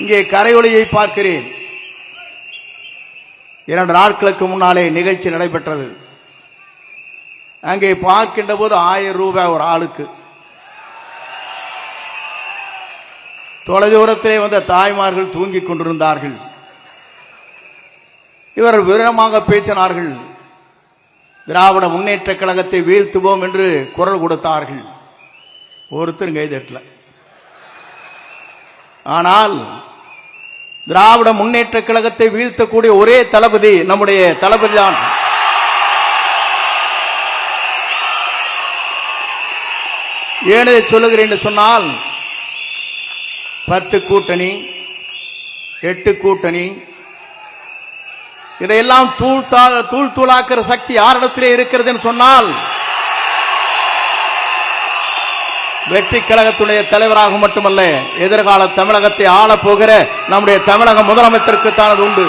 இங்கே கரையொலியை பார்க்கிறேன். 2 நாட்களுக்கு முன்னாலே நிகழ்ச்சி நடைபெற்றது. அங்கே பார்க்கின்ற போது 1000 ரூபாய் ஒரு ஆளுக்கு. தொலைதூரத்திலே வந்த தாய்மார்கள் தூங்கிக் கொண்டிருந்தார்கள். இவர்கள் விவரமாக பேசினார்கள். திராவிட முன்னேற்ற கழகத்தை வீழ்த்துவோம் என்று குரல் கொடுத்தார்கள். ஒருத்தர் கைதட்டல. ஆனால் திராவிட முன்னேற்ற கழகத்தை வீழ்த்தக்கூடிய ஒரே தளபதி நம்முடைய தளபதி தான். ஏன் சொல்லுகிறேன் என்று சொன்னால் 10 கூட்டணி 8 கூட்டணி இதையெல்லாம் தூள் தூளாக்குற சக்தி யாரிடத்திலே இருக்கிறது என்று சொன்னால் வெற்றி கழகத்துடைய தலைவராக மட்டுமல்ல, எதிர்கால தமிழகத்தை ஆளப் போகிற நம்முடைய தமிழக முதலமைச்சருக்கு தான் அது உண்டு.